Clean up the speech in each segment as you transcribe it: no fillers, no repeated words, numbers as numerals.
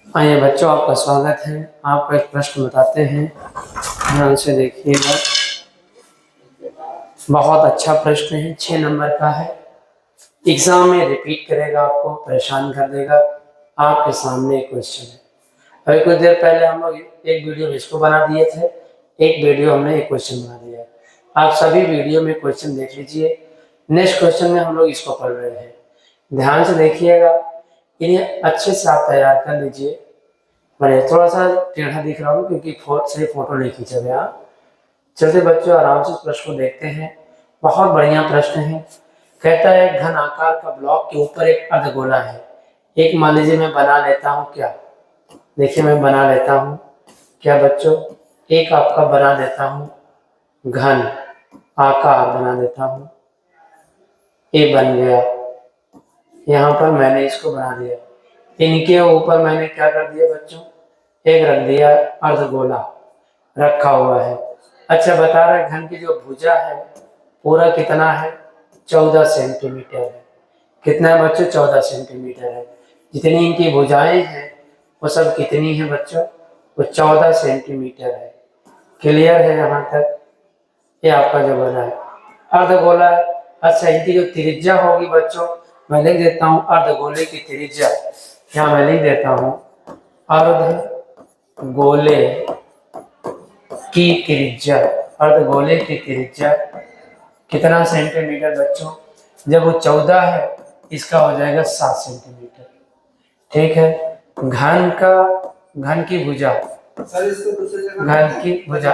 आइए बच्चों, आपका स्वागत है। आपको एक प्रश्न बताते हैं, ध्यान से देखिएगा। बहुत अच्छा प्रश्न है, 6 नंबर का है। एग्जाम में रिपीट करेगा, आपको परेशान कर देगा। आपके सामने एक क्वेश्चन है। अभी कुछ देर पहले हम लोग एक वीडियो इसको बना दिए थे, एक वीडियो हमने एक क्वेश्चन बना दिया। आप सभी वीडियो में क्वेश्चन देख लीजिए। नेक्स्ट क्वेश्चन में हम लोग इसको पढ़ रहे हैं, ध्यान से देखिएगा। इन्हें अच्छे से आप तैयार कर लीजिए। मैं थोड़ा सा टेढ़ा दिख रहा हूँ क्योंकि सही फोटो नहीं खींचा गया। चलते बच्चों, आराम से इस प्रश्न को देखते हैं। बहुत बढ़िया प्रश्न है। कहता है घन आकार का ब्लॉक के ऊपर एक अर्धगोला है। एक मान लीजिए मैं बना लेता हूँ क्या, देखिए मैं बना लेता हूँ क्या बच्चों, एक आपका बना देता हूँ घन आकार बना देता हूँ। ये बन गया, यहाँ पर मैंने इसको बना दिया। इनके ऊपर मैंने क्या कर दिया बच्चों, एक रख दिया अर्धगोला रखा हुआ है। अच्छा बता रहा है घन की जो भुजा है पूरा कितना है, 14 सेंटीमीटर है। कितना है बच्चों, 14 सेंटीमीटर है। जितनी इनकी भुजाएं हैं वो सब कितनी है बच्चों, वो 14 सेंटीमीटर है। क्लियर है यहाँ तक? ये आपका जो बना है अर्धगोला है। अच्छा इनकी जो त्रिज्या होगी बच्चों, मैं लिख देता हूँ अर्धगोले की त्रिज्या। यहाँ मैं लिख देता हूँ अर्धगोले की त्रिज्या। अर्धगोले की त्रिज्या कितना सेंटीमीटर बच्चों, जब वो 14 है इसका हो जाएगा 7 सेंटीमीटर। ठीक है। घन की भुजा, घन की भुजा,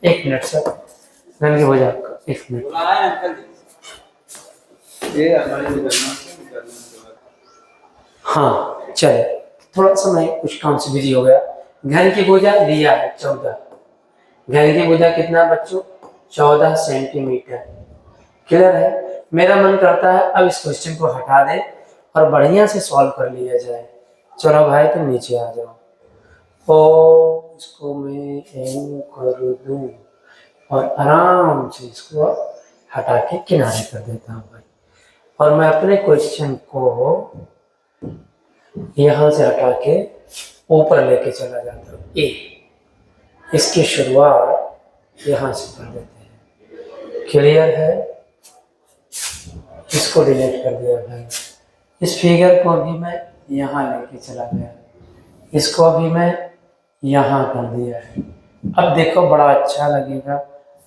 एक मिनट सर, घन की भुजा एक मिनट। हाँ चले, थोड़ा सा मैं कुछ काम से बिजी हो गया। घन की भुजा दिया है 14। घन की भुजा कितना बच्चों, 14 सेंटीमीटर। क्लियर है? मेरा मन करता है अब इस क्वेश्चन को हटा दे और बढ़िया से सॉल्व कर लिया जाए। चलो भाई तुम नीचे आ जाओ। तो इसको मैं एम कर दूं और आराम से इसको हटा के किनारे कर देता हूँ भाई। और मैं अपने क्वेश्चन को यहाँ से हटा के ऊपर लेके चला जाता हूँ। ए, इसकी शुरुआत यहाँ से कर देते हैं। क्लियर है? इसको डिलीट कर दिया भाई। इस फिगर को भी मैं यहाँ लेके चला गया, इसको भी मैं यहाँ कर दिया है। अब देखो बड़ा अच्छा लगेगा,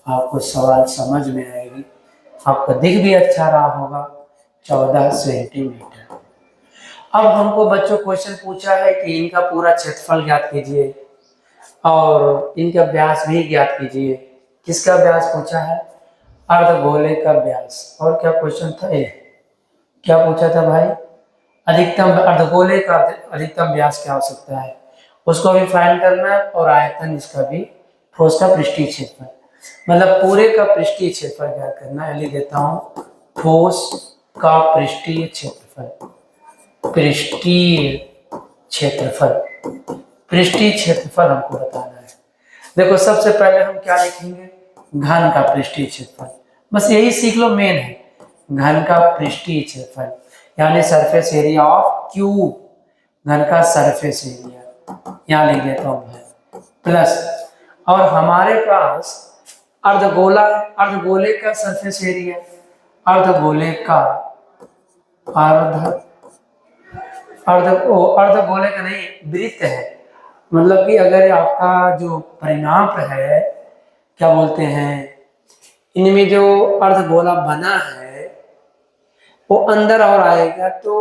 आपको सवाल समझ में आएगी, आपको दिख भी अच्छा रहा होगा। 14 सेंटीमीटर। अब हमको बच्चों क्वेश्चन पूछा है कि इनका पूरा क्षेत्रफल ज्ञात कीजिए और इनका व्यास भी ज्ञात कीजिए। किसका व्यास पूछा है? अर्धगोले का व्यास। और क्या क्वेश्चन था ये, क्या पूछा था भाई? अधिकतम अर्धगोले का अधिकतम व्यास क्या हो सकता है, उसको भी फाइंड करना है। और आयतन इसका भी, ठोस का पृष्ठीय क्षेत्रफल, मतलब पूरे का पृष्ठीय क्षेत्रफल ज्ञात करना है। लिख देता हूँ ठोस का पृष्ठीय क्षेत्रफल। पृष्ठीय क्षेत्रफल, पृष्ठीय क्षेत्रफल हमको बताना है। देखो सबसे पहले हम क्या लिखेंगे, घन का पृष्ठीय क्षेत्रफल। बस यही सीख लो, मेन है घन का पृष्ठीय क्षेत्रफल, यानी सरफेस एरिया ऑफ क्यूब। घन का सरफेस एरिया यहाँ लिख देता हूँ प्लस, और हमारे पास अर्धगोला है, अर्धगोले का सरफेस एरिया, अर्धगोले का अर्धगोले का नहीं, वृत्त है। मतलब कि अगर आपका जो परिणाम है, क्या बोलते हैं, इनमें जो अर्धगोला बना है वो अंदर और आएगा तो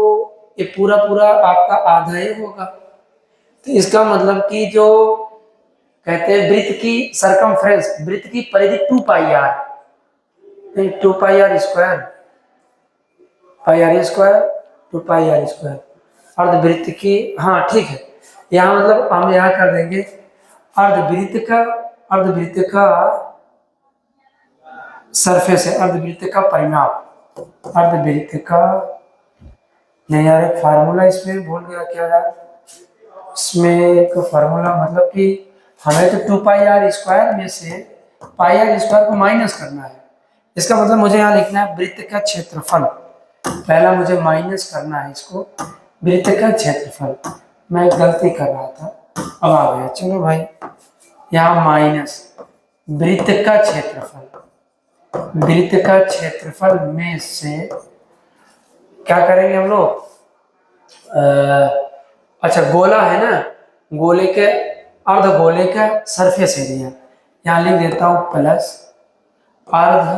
ये पूरा पूरा आपका आधा ही होगा। तो इसका मतलब कि जो कहते हैं वृत्त की सरकमफ्रेंस, वृत्त की परिधि 2 पाई आर, नहीं 2 pi r square, pi r square, 2 pi r square अर्धवृत्त की। हाँ ठीक है, यहाँ मतलब हम यहाँ कर देंगे अर्धवृत्त का सरफेस है, अर्धवृत्त का परिमाप, अर्धवृत्त का, नहीं यार एक फार्मूला इसमें भूल गया क्या यार, इसमें एक फार्मूला, मतलब कि हमें तो 2 पाई आर स्क्वायर में से पाई आर स्क्वायर को माइनस करना है। इसका मतलब मुझे यहाँ लिखना है वृत्त का क्षेत्रफल, पहला मुझे माइनस करना है इसको, वृत्त का क्षेत्रफल। मैं गलती कर रहा था, अब आ गया। चलो भाई, यहाँ माइनस वृत्त का क्षेत्रफल, वृत्त का क्षेत्रफल में से क्या करेंगे हम लोग, अच्छा गोला है ना, गोले के अर्ध गोले का सरफेस एरिया, यहाँ लिख देता हूँ प्लस अर्ध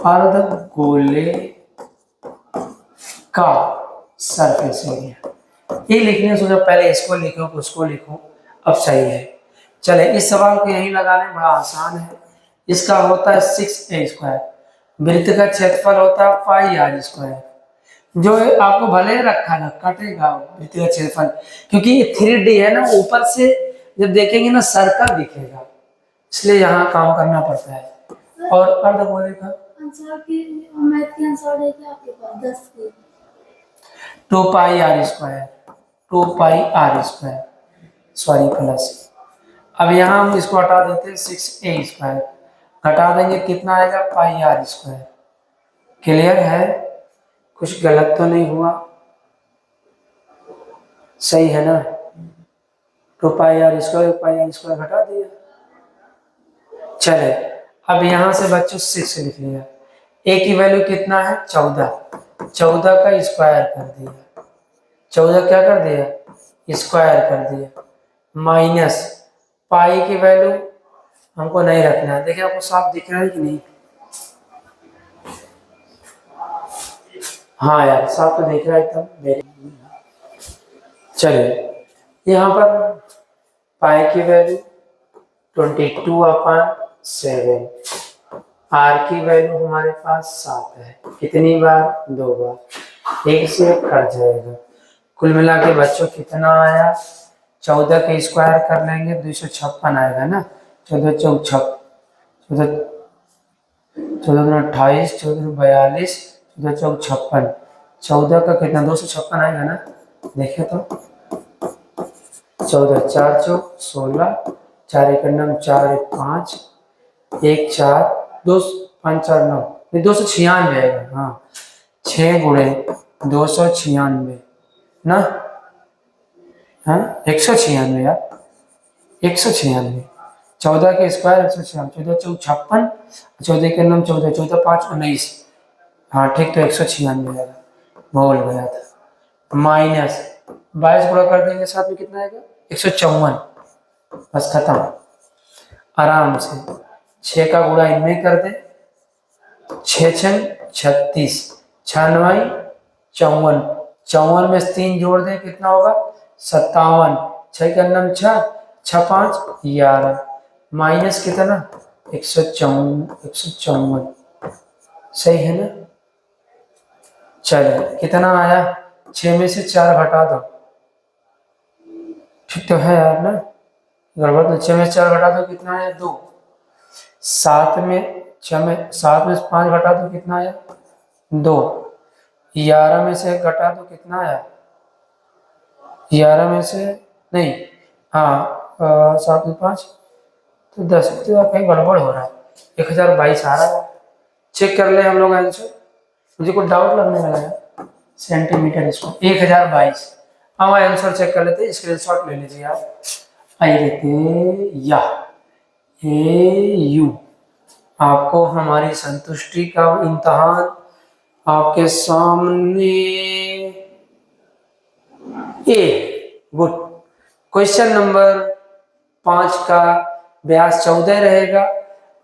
अर्ध गोले का सरफेस एरिया। ये लिखने से पहले इसको लिखो उसको लिखो, अब सही है। चले इस सवाल को यहीं लगाने, बड़ा आसान है। इसका होता है 6a², वृत्त का क्षेत्रफल होता है पाई आर स्क्वायर। जो आपको भले रखा ना कटेगा वृत्त का क्षेत्रफल, क्योंकि ये 3D है ना, ऊपर से जब देखेंगे ना सर्कल दिखेगा, इसलिए यहाँ काम करना पड़ता है। और अर्धगोले का answer 2 pi r square, 2 pi r square, sorry plus. अब यहाँ हम इसको हटा देते हैं, 6a², घटा देंगे कितना आएगा, पाई आर स्क्वायर। क्लियर है, कुछ गलत तो नहीं हुआ, सही है ना। 2 पाई आर स्क्वायर घटा दिया। चले अब यहाँ से बच्चों 6 लिख लिया, ए की वैल्यू कितना है 14, 14 का स्क्वायर कर दिया, 14 क्या कर दिया, स्क्वायर कर दिया, माइनस पाई की वैल्यू हमको नहीं रखना है। देखिए आपको साफ दिख रहा है कि नहीं, हाँ यार साफ तो दिख रहा है एकदम। चलिए यहाँ पर पाई की वैल्यू 22/7, आर की वैल्यू हमारे पास 7 है, कितनी बार, 2 बार, 1 से कट जाएगा। कुल मिला के बच्चों कितना आया, 14 के स्क्वायर कर लेंगे 256 आएगा ना, 14 चौक 14 14 28, 14 42, 14 चौक 56, 14 का कितना 256 आएगा ना। देखिए तो 14 4 चौक 16, 4 1 9, 4 1 5, 1 4 2 5 4 9, 296 आएगा। हाँ 6 गुणे 296 ना, हाँ 196 यार, 196, 14 के स्क्वायर 196, 14 चौक 56, 14 के 9 14, 14 5 19, हाँ ठीक, तो 196 आएगा, बोल गया था। माइनस 22 गुणा कर देंगे साथ में कितना आएगा, 154, बस खत्म आराम से। 6 का गुणा इनमें कर दे, 6 6 36, 6 9 54, 54 में 3 जोड़ दे कितना होगा 57, 6 का 9 6, 6 5 11, माइनस कितना 154, सही है ना। चलो कितना आया, 6 में से 4 घटा दो, ठीक तो है यार ना, गड़बड़ तो। 6 में से 4 घटा दो कितना आया 2, 7 में 7 में से 5 घटा दो कितना आया 2, 11 में से घटा दो कितना आया, 11 में से नहीं, हाँ 7 में 5 तो 10, तो कहीं गड़बड़ हो रहा है, 1022 आ रहा है। चेक कर ले हम लोग आंसर, मुझे कुछ डाउट लगने लगा है, सेंटीमीटर इसको 1022। हम आंसर चेक कर लेते हैं, स्क्रीनशॉट ले लीजिए आप। आइए देखिए, या यू आपको हमारी संतुष्टि का इम्तहान आपके सामने। ए गुड, क्वेश्चन नंबर 5 का व्यास 14 रहेगा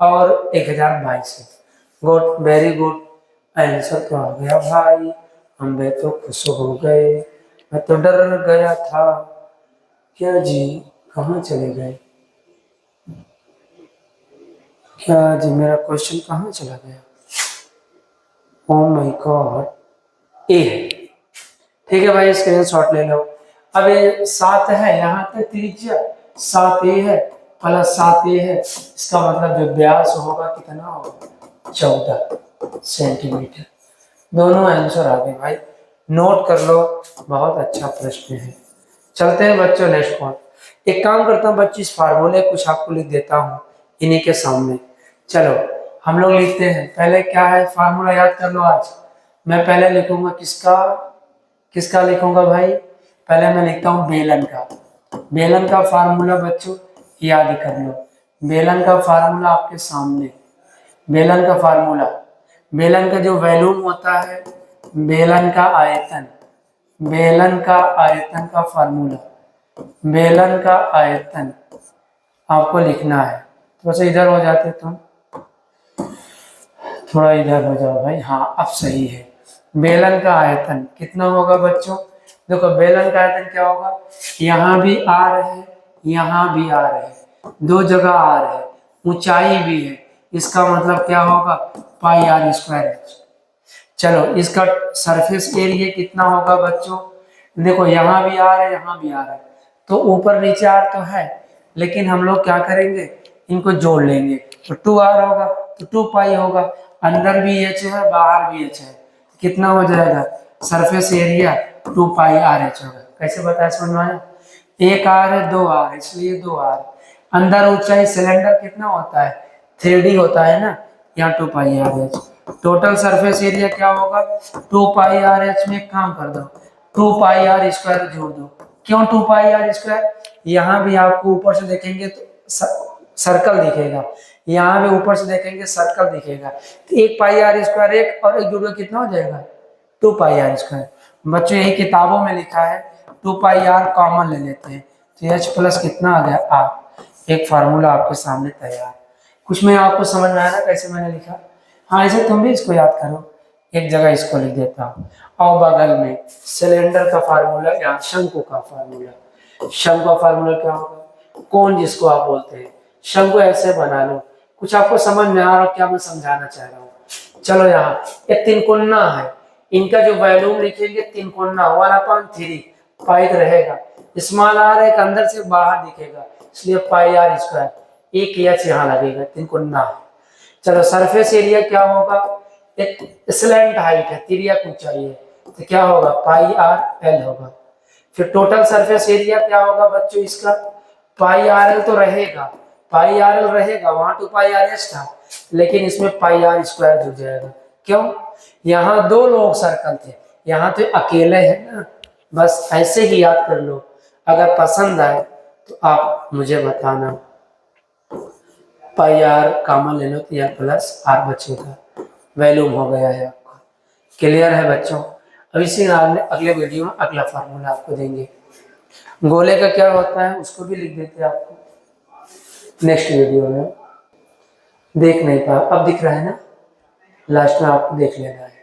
और 1022 है। गुड, वेरी गुड, आंसर तो आ गया भाई, हम भी तो खुश हो गए, मैं तो डर गया था। क्या जी, कहाँ चले गए, क्या जी मेरा क्वेश्चन कहाँ चला गया, ओह माय गॉड, ए है, ठीक है भाई स्क्रीनशॉट ले लो। अब ये 7 है, यहाँ पे त्रिज्या 7a है, प्लस 7a है, इसका मतलब जो व्यास होगा कितना होगा 14 सेंटीमीटर। दोनों आंसर आ गए भाई, नोट कर लो, बहुत अच्छा प्रश्न है। चलते हैं बच्चों नेक्स्ट पॉइंट। एक काम करता हूँ बच्ची, इस फार्मूले कुछ आपको लिख देता हूँ इन्हीं के सामने। चलो हम लोग लिखते हैं, पहले क्या है फार्मूला याद कर लो। आज मैं पहले लिखूंगा किसका, किसका लिखूंगा भाई, पहले मैं लिखता हूँ बेलन का। बेलन का फार्मूला बच्चों याद कर लो। बेलन का फार्मूला आपके सामने। बेलन का फार्मूला, बेलन का जो वॉल्यूम होता है, बेलन का आयतन, बेलन का आयतन का फार्मूला, बेलन का आयतन आपको लिखना है। थोड़ा सा इधर हो जाते तुम, थोड़ा इधर हो जाओ भाई। हाँ अब सही है। बेलन का आयतन कितना होगा बच्चों? देखो बेलन का आयतन क्या होगा, यहाँ भी आर है, यहाँ भी आर है, दो जगह आर है, ऊंचाई भी है, इसका मतलब क्या होगा, पाई आर स्क्वायर एच। चलो इसका सरफेस एरिया कितना होगा बच्चों? देखो यहाँ भी आर है, यहाँ भी आर है, तो ऊपर नीचे आर तो है, लेकिन हम लोग क्या करेंगे, इनको जोड़ लेंगे, तो 2r होगा, तो 2 पाई होगा, अंदर भी एच है, बाहर भी एच है, कितना हो जाएगा, surface area 2 pi r H होगा। कैसे बताया, समझ में आया? एक आर है, 2r, इसलिए 2r। अंदर ऊंचाई सिलेंडर कितना होता है, 3D होता है ना, यहाँ 2 pi r h. Total surface area क्या होगा, 2 पाई आर एच में एक काम कर दो, 2 पाई आर स्क्वायर जोड़ दो। क्यों 2 पाई आर स्क्वायर? यहाँ भी आपको ऊपर से देखेंगे तो सर्कल दिखेगा, यहाँ भी ऊपर से देखेंगे सर्कल दिखेगा, तो 1 पाई आर स्क्वायर, एक और एक जुड़ कितना हो जाएगा, 2 पाई आर स्क्वायर। बच्चों यही किताबों में लिखा है, 2 पाई आर कॉमन ले लेते हैं, तो एच प्लस कितना आ गया, आर। एक फार्मूला आपके सामने तैयार। कुछ में आपको समझ में आया ना कैसे मैंने लिखा? हाँ ऐसे तुम भी इसको याद करो, एक जगह इसको लिख देता हूँ। और बगल में सिलेंडर का फार्मूला या शंकु का फार्मूला। शंकु का फार्मूला क्या होगा, कौन जिसको आप बोलते हैं, शंकु ऐसे बना लो। कुछ आपको समझ में आ रहा क्या मैं समझाना चाह रहा हूँ? चलो यहाँ एक तिनकुन्ना है, इनका जो वॉल्यूम लिखेंगे तिनकुन्ना 1/3 पाई रहेगा, स्मॉल आर एक अंदर से बाहर दिखेगा, इसलिए पाई आर स्क्वायर, एक एच यहाँ लगेगा, तिनकुन्ना है। चलो सरफेस एरिया क्या होगा, एक स्लैंट हाइट है, तिर्यक ऊंचाई है, तो क्या होगा, पाई आर एल होगा। फिर टोटल सरफेस एरिया क्या होगा बच्चों इसका, पाई आर एल तो रहेगा, पाई आर एल रहेगा, वहां 2 पाई आर एच था, लेकिन इसमें पाई आर स्क्वायर जुड़ जाएगा। क्यों, यहाँ 2 लोग सर्कल थे, यहाँ तो अकेले है ना। बस ऐसे ही याद कर लो, अगर पसंद आए तो आप मुझे बताना। पाई आर कॉमन ले लो तो यार प्लस आर बचेगा, वैल्यूम हो गया है आपका। क्लियर है बच्चों? अब इसी अगले वीडियो में अगला फार्मूला आपको देंगे। गोले का क्या होता है उसको भी लिख देते हैं आपको नेक्स्ट वीडियो में। देख नहीं पा, अब दिख रहा है ना, लास्ट में आपको देख लेना है।